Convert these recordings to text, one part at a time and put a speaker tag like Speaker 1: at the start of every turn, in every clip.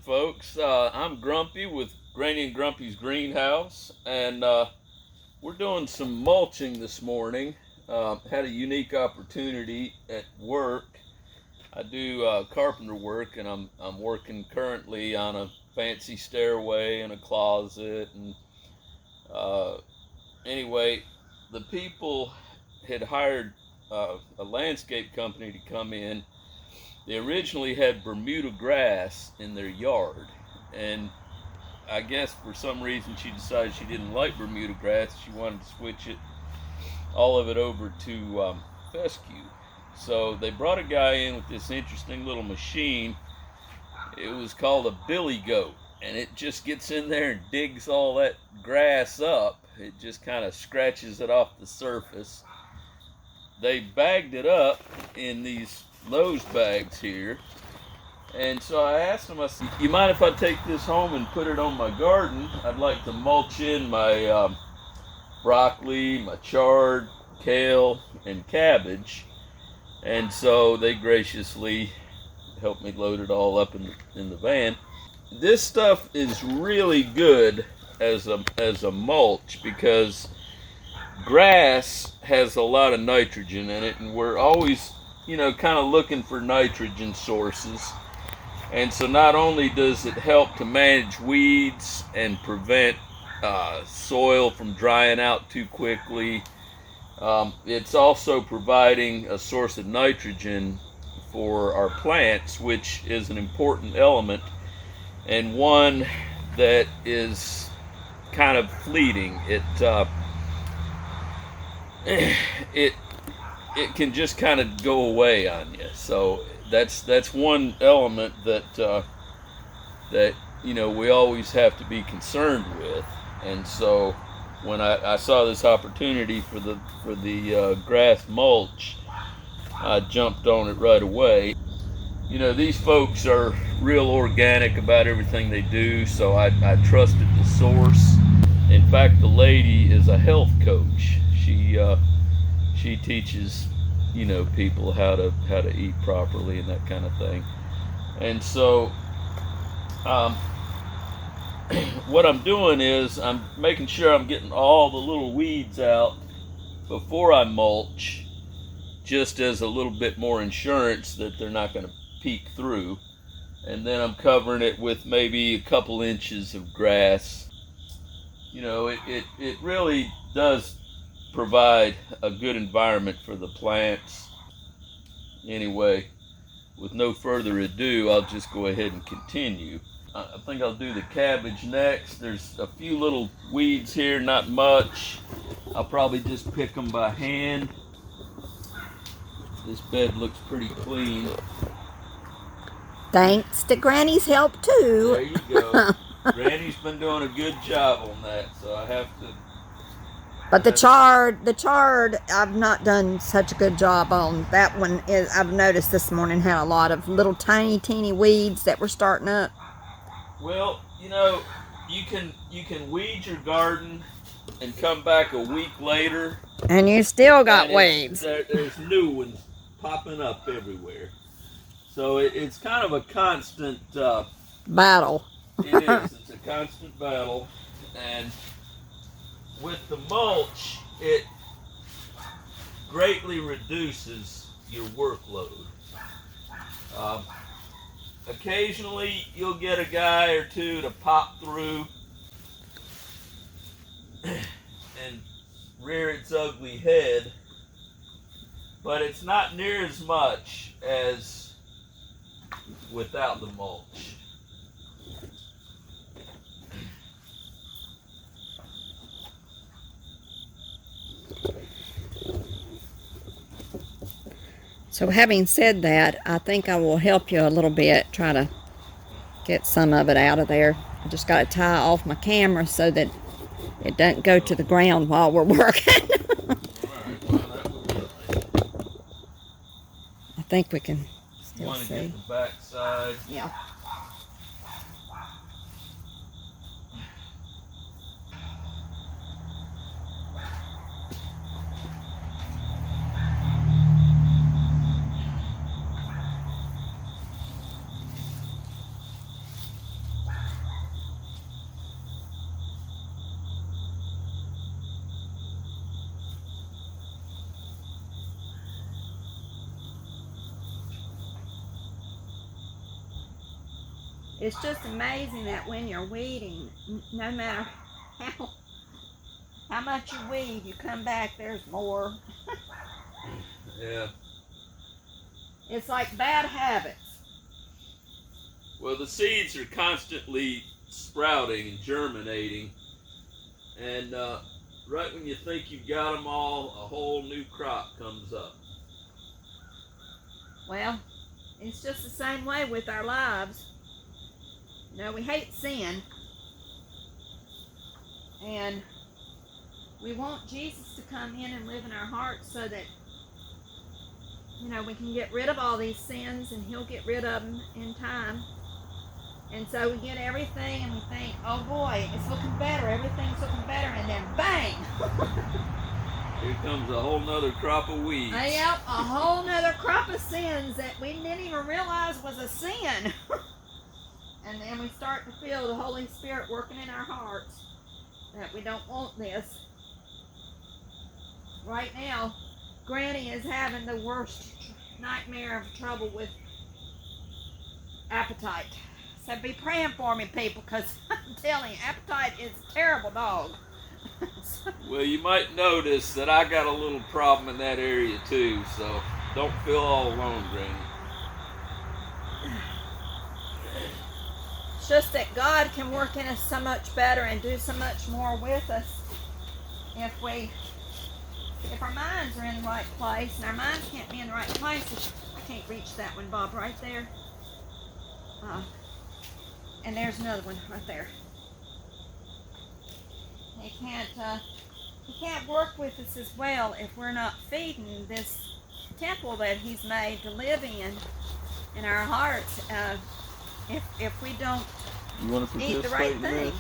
Speaker 1: folks. I'm Grumpy with Granny and Grumpy's Greenhouse, and we're doing some mulching this morning. Had a unique opportunity at work. I do carpenter work, and I'm working currently on a fancy stairway and a closet. And uh, anyway, the people had hired a landscape company to come in. They originally had Bermuda grass in their yard, and I guess for some reason she decided she didn't like Bermuda grass. She wanted to switch it, all of it, over to fescue. So they brought a guy in with this interesting little machine. It was called a billy goat, and it just gets in there and digs all that grass up. It just kind of scratches it off the surface. They bagged it up in these nose bags here. And so I asked them, I said, you mind if I take this home and put it on my garden? I'd like to mulch in my broccoli, my chard, kale, and cabbage. And so they graciously helped me load it all up in the van. This stuff is really good as a mulch because grass has a lot of nitrogen in it, and we're always, kind of looking for nitrogen sources. And so not only does it help to manage weeds and prevent soil from drying out too quickly, it's also providing a source of nitrogen for our plants, which is an important element and one that is kind of fleeting. It can just kind of go away on you. So that's one element that we always have to be concerned with. And so when I saw this opportunity for the grass mulch, I jumped on it right away. These folks are real organic about everything they do, so I trusted the source. In fact, the lady is a health coach. She teaches people how to eat properly and that kind of thing. And so what I'm doing is I'm making sure I'm getting all the little weeds out before I mulch, just as a little bit more insurance that they're not going to peek through. And then I'm covering it with maybe a couple inches of grass. It really does provide a good environment for the plants. Anyway, with no further ado, I'll just go ahead and continue. I think I'll do the cabbage next. There's a few little weeds here, not much. I'll probably just pick them by hand. This bed looks pretty clean.
Speaker 2: Thanks to Granny's help too.
Speaker 1: There you go. Granny's been doing a good job on that, so I have to.
Speaker 2: But the chard, I've not done such a good job on. That one I've noticed this morning had a lot of little tiny, teeny weeds that were starting up.
Speaker 1: Well, you can weed your garden and come back a week later,
Speaker 2: and you still got weeds.
Speaker 1: There's new ones popping up everywhere. So it's kind of a constant
Speaker 2: battle.
Speaker 1: It is. It's a constant battle. And with the mulch, it greatly reduces your workload. Occasionally, you'll get a guy or two to pop through and rear its ugly head, but it's not near as much as without the mulch.
Speaker 2: So having said that, I think I will help you a little bit, try to get some of it out of there. I just got to tie off my camera so that it doesn't go to the ground while we're working. I think we can still
Speaker 1: want to
Speaker 2: see.
Speaker 1: get the back side.
Speaker 2: Yeah. It's just amazing that when you're weeding, no matter how much you weed, you come back, there's more.
Speaker 1: Yeah.
Speaker 2: It's like bad habits.
Speaker 1: Well, the seeds are constantly sprouting and germinating, and right when you think you've got them all, a whole new crop comes up.
Speaker 2: Well, it's just the same way with our lives. You know, we hate sin, and we want Jesus to come in and live in our hearts so that, you know, we can get rid of all these sins, and he'll get rid of them in time. And so we get everything and we think, oh boy, it's looking better, everything's looking better, and then bang!
Speaker 1: Here comes a whole nother crop of weeds.
Speaker 2: Yep, a whole nother crop of sins that we didn't even realize was a sin. And then we start to feel the Holy Spirit working in our hearts that we don't want this. Right now, Granny is having the worst nightmare of trouble with appetite. So be praying for me, people, because I'm telling you, appetite is a terrible dog.
Speaker 1: Well, you might notice that I got a little problem in that area too, so don't feel all alone, Granny.
Speaker 2: It's just that God can work in us so much better and do so much more with us if our minds are in the right place, and our minds can't be in the right place. I can't reach that one, Bob, right there. And there's another one right there. He can't work with us as well if we're not feeding this temple that he's made to live in our hearts. If we don't eat the right thing,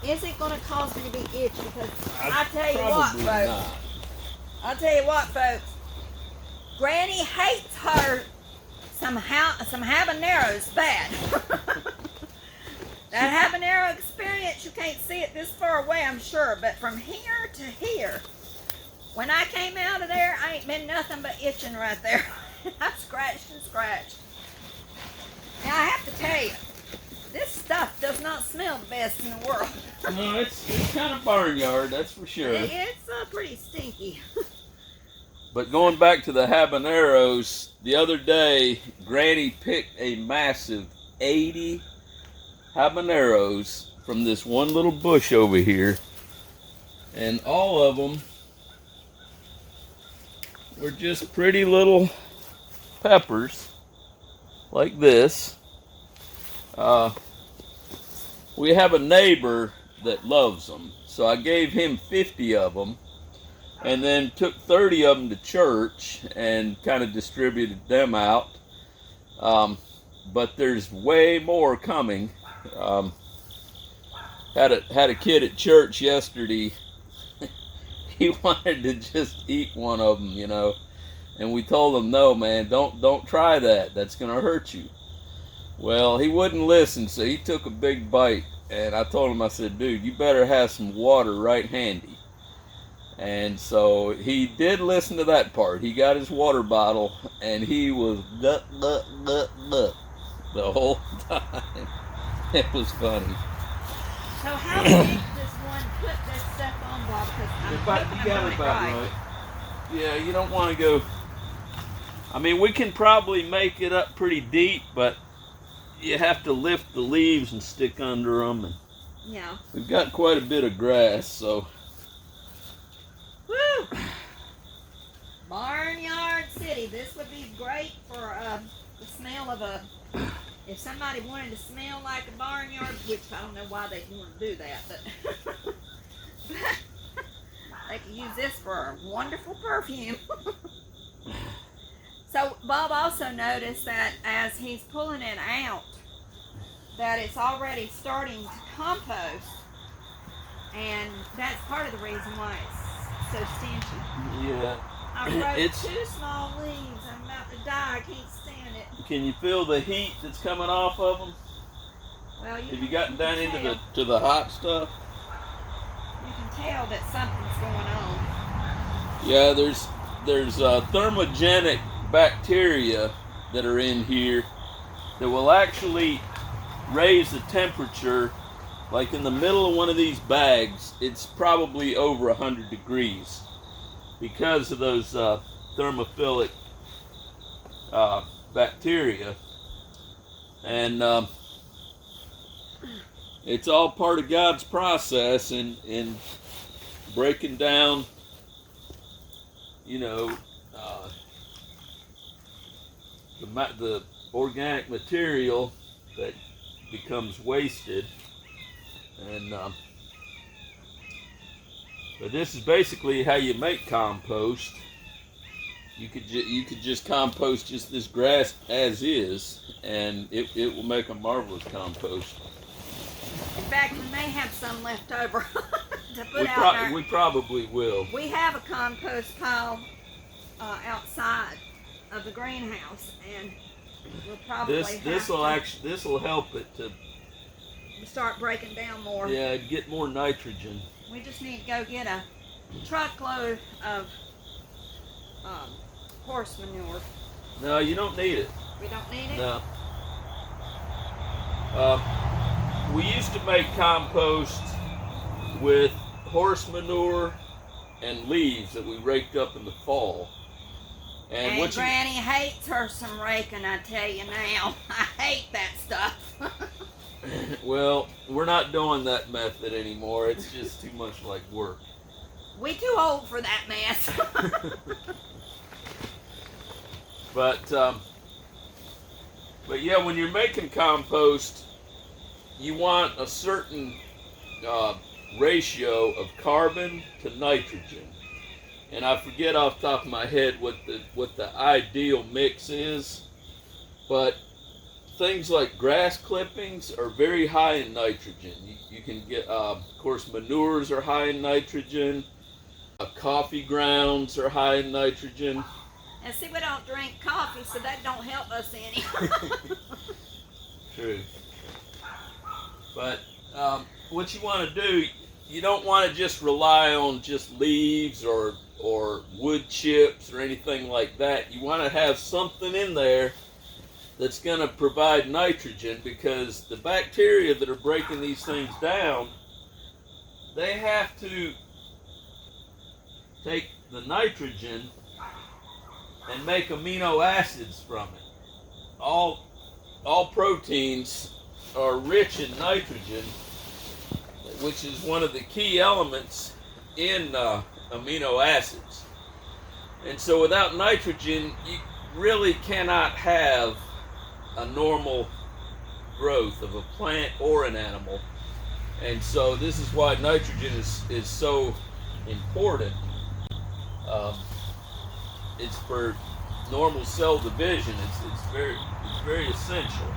Speaker 2: is it going to cause me to be itchy? Because I tell you what, folks. I'll tell you what, folks. Granny hates her some habaneros bad. That habanero experience, you can't see it this far away, I'm sure, but from here to here, when I came out of there, I ain't been nothing but itching right there. I scratched and scratched. Now I have to tell you, this stuff does not smell the best in the world.
Speaker 1: No, it's kind of barnyard, that's for sure.
Speaker 2: It's pretty stinky.
Speaker 1: But going back to the habaneros, the other day, Granny picked a massive 80 habaneros from this one little bush over here, and all of them were just pretty little peppers like this. We have a neighbor that loves them, so I gave him 50 of them and then took 30 of them to church and kind of distributed them out. But there's way more coming. Had a kid at church yesterday. He wanted to just eat one of them, you know, and we told him, no, man, don't try that. That's gonna hurt you. Well, he wouldn't listen, so he took a big bite, and I told him, I said, dude, you better have some water right handy. And so he did listen to that part. He got his water bottle, and he was the whole time. It was funny.
Speaker 2: So how big does one put this stuff on, Bob? Because
Speaker 1: You got it about right. Yeah, you don't want to go. I mean, we can probably make it up pretty deep, but you have to lift the leaves and stick under them. And
Speaker 2: yeah.
Speaker 1: We've got quite a bit of grass, so.
Speaker 2: Woo! Barnyard City. This would be great for the smell of if somebody wanted to smell like a barnyard, which I don't know why they'd want to do that, but they could use this for a wonderful perfume. So Bob also noticed that as he's pulling it out, that it's already starting to compost, and that's part of the reason why it's so stingy.
Speaker 1: Yeah.
Speaker 2: I broke 2 small leaves. I'm about to die. I can't stand it.
Speaker 1: Can you feel the heat that's coming off of them?
Speaker 2: Well,
Speaker 1: have you gotten down into the hot stuff?
Speaker 2: You can tell that something's going on.
Speaker 1: Yeah, there's thermogenic bacteria that are in here, that will actually raise the temperature. Like in the middle of one of these bags, it's probably over 100 degrees because of those thermophilic bacteria. And it's all part of God's process in breaking down, you know, the organic material that becomes wasted. And but this is basically how you make compost. You could just compost just this grass as is, and it will make a marvelous compost.
Speaker 2: In fact, we may have some left over to put out.
Speaker 1: We probably will.
Speaker 2: We have a compost pile outside of the greenhouse, and we'll probably
Speaker 1: this will help it to
Speaker 2: start breaking down more.
Speaker 1: Yeah, get more nitrogen.
Speaker 2: We just need to go get a truckload of horse manure.
Speaker 1: No, you don't need it.
Speaker 2: We don't need it?
Speaker 1: No. We used to make compost with horse manure and leaves that we raked up in the fall.
Speaker 2: And Granny hates her some raking, I tell you now. I hate that stuff.
Speaker 1: Well, we're not doing that method anymore. It's just too much like work.
Speaker 2: We too old for that mess.
Speaker 1: But yeah, when you're making compost, you want a certain ratio of carbon to nitrogen. And I forget off the top of my head what the ideal mix is, but things like grass clippings are very high in nitrogen. You can get, of course, manures are high in nitrogen. Coffee grounds are high in nitrogen.
Speaker 2: And see, we don't drink coffee, so that don't help us any.
Speaker 1: True. But what you want to do, you don't want to just rely on just leaves or wood chips or anything like that. You want to have something in there that's going to provide nitrogen, because the bacteria that are breaking these things down, they have to take the nitrogen and make amino acids from it. All proteins are rich in nitrogen, which is one of the key elements in amino acids. And so without nitrogen, you really cannot have a normal growth of a plant or an animal. And so this is why nitrogen is so important. It's for normal cell division. It's very essential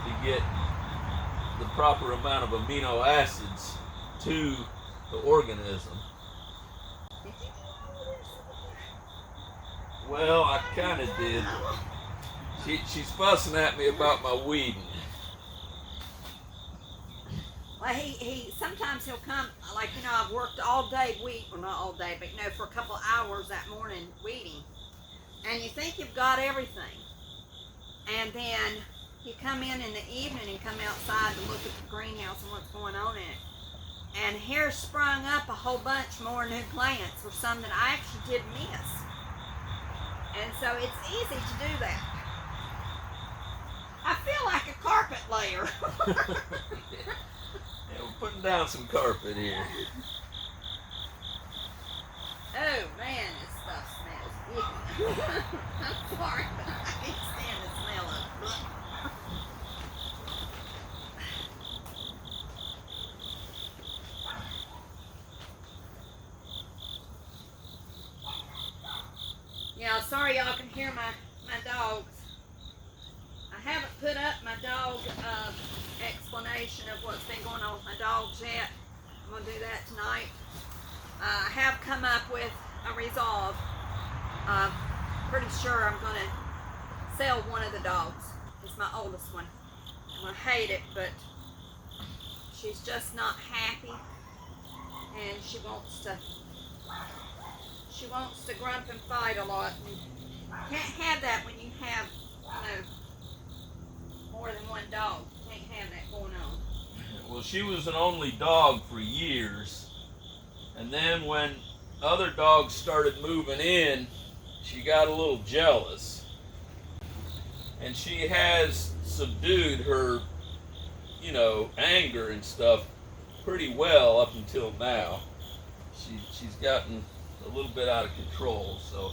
Speaker 1: to get the proper amount of amino acids to the organism. Well, I kind of did. She's fussing at me about my weeding.
Speaker 2: Well, sometimes he'll come, like, I've worked all day well, not all day, but for a couple of hours that morning weeding. And you think you've got everything. And then you come in the evening and come outside to look at the greenhouse and what's going on in it. And here's sprung up a whole bunch more new plants, or some that I actually did miss. And so it's easy to do that. I feel like a carpet layer.
Speaker 1: Yeah, we're putting down some carpet here.
Speaker 2: Oh man, this stuff smells icky. I'm sorry, but I can't stand the smell of it. Yeah, sorry y'all can hear my dogs. I haven't put up my dog explanation of what's been going on with my dogs yet. I'm going to do that tonight. I have come up with a resolve. Pretty sure I'm going to sell one of the dogs. It's my oldest one. I'm going to hate it, but she's just not happy, and she wants to grump and fight a lot. And you can't have that when you have, more than one dog. Can't have that going on.
Speaker 1: Well, she was an only dog for years, and then when other dogs started moving in, she got a little jealous, and she has subdued her, anger and stuff pretty well up until now. She's gotten a little bit out of control, so.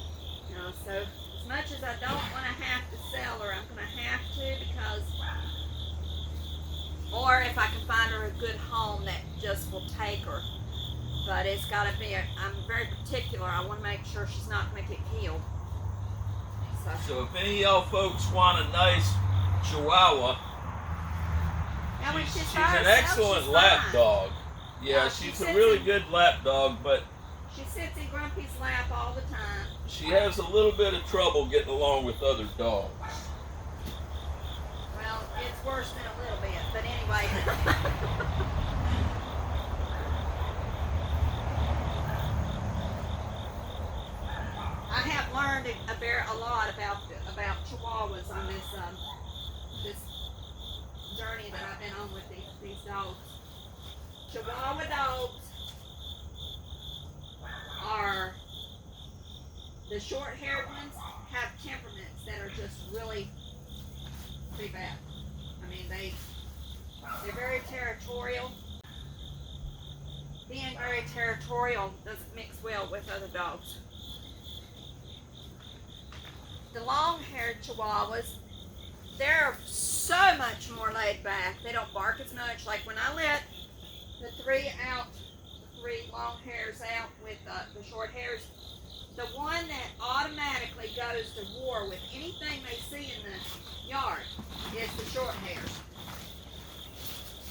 Speaker 2: So as much as I don't want to have to sell her, I'm going to have to, because, or if I can find her a good home that just will take her. But it's got to be, I'm very particular. I want to make sure she's not going to get killed.
Speaker 1: So if any of y'all folks want a nice Chihuahua, she's an excellent lap dog. Yeah, she's a really good lap dog, but
Speaker 2: she sits in Grumpy's lap all the time.
Speaker 1: She has a little bit of trouble getting along with other dogs.
Speaker 2: Well, it's worse than a little bit, but anyway. I have learned a lot about Chihuahuas on this journey that I've been on with these dogs. Chihuahua dogs are, the short-haired ones have temperaments that are just really pretty bad. I mean, they're very territorial. Being very territorial doesn't mix well with other dogs. The long-haired Chihuahuas, they're so much more laid back. They don't bark as much. Like when I let the three long hairs out with the short hairs, the one that automatically goes to war with anything they see in the yard is the short hairs.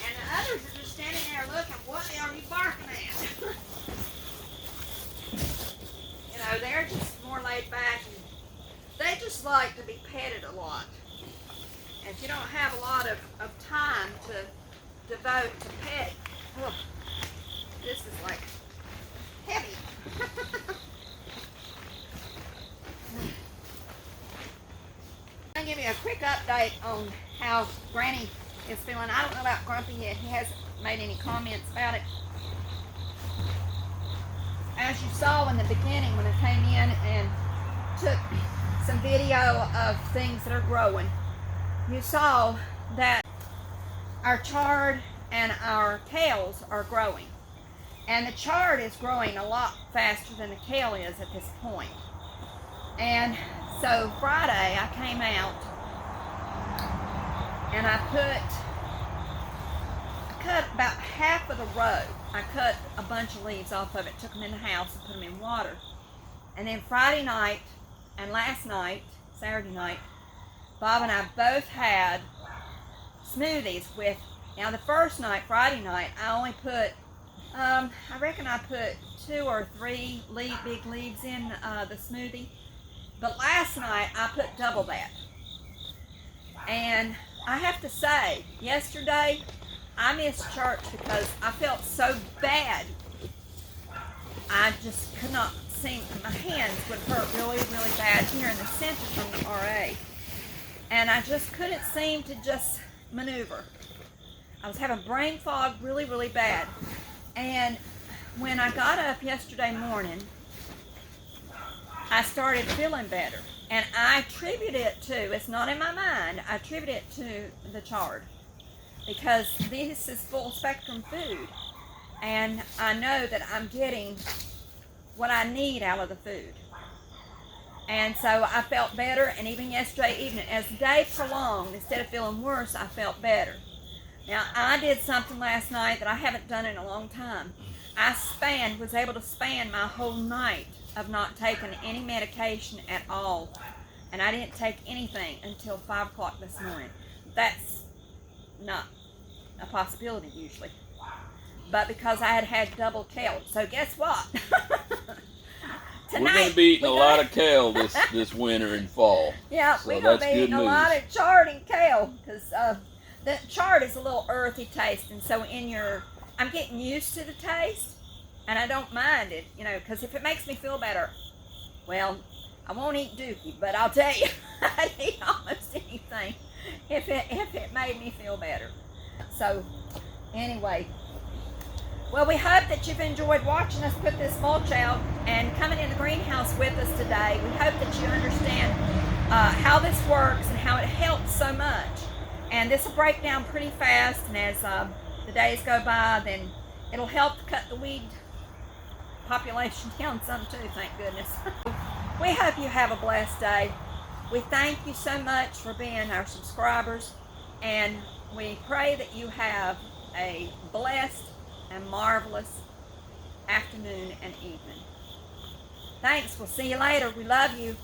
Speaker 2: And the others are just standing there looking, what are you barking at? They're just more laid back, and they just like to be petted a lot. And if you don't have a lot of time to devote to pet, this is like heavy. I'll give you a quick update on how Granny is feeling. I don't know about Grumpy yet. He hasn't made any comments about it. As you saw in the beginning when I came in and took some video of things that are growing, you saw that our chard and our kales are growing. And the chard is growing a lot faster than the kale is at this point. And so Friday I came out and I cut about half of the row. I cut a bunch of leaves off of it, took them in the house and put them in water. And then Friday night and last night, Saturday night, Bob and I both had smoothies with, now the first night, Friday night, I only put, I reckon I put 2 or 3 big leaves in the smoothie. But last night, I put double that. And I have to say, yesterday, I missed church because I felt so bad. I just could not seem, my hands would hurt really, really bad here in the center from the RA. And I just couldn't seem to just maneuver. I was having brain fog really, really bad. And when I got up yesterday morning, I started feeling better. And I attribute it to, it's not in my mind, I attribute it to the chard. Because this is full spectrum food. And I know that I'm getting what I need out of the food. And so I felt better, and even yesterday evening, as the day prolonged, instead of feeling worse, I felt better. Now, I did something last night that I haven't done in a long time. I was able to span my whole night of not taking any medication at all. And I didn't take anything until 5 o'clock this morning. That's not a possibility usually. But because I had had double kale. So guess what?
Speaker 1: Tonight, we're going to be eating a lot of kale this winter and fall.
Speaker 2: Yeah,
Speaker 1: so
Speaker 2: we're going to be eating a lot of chard and kale. Because the chard is a little earthy taste. And so I'm getting used to the taste. And I don't mind it, because if it makes me feel better, well, I won't eat dookie, but I'll tell you, I'd eat almost anything. if it made me feel better. So anyway, well, we hope that you've enjoyed watching us put this mulch out and coming in the greenhouse with us today. We hope that you understand how this works and how it helps so much. And this will break down pretty fast, and as the days go by, then it'll help cut the weed population down some too, thank goodness. We hope you have a blessed day. We thank you so much for being our subscribers, and we pray that you have a blessed and marvelous afternoon and evening. Thanks. We'll see you later. We love you.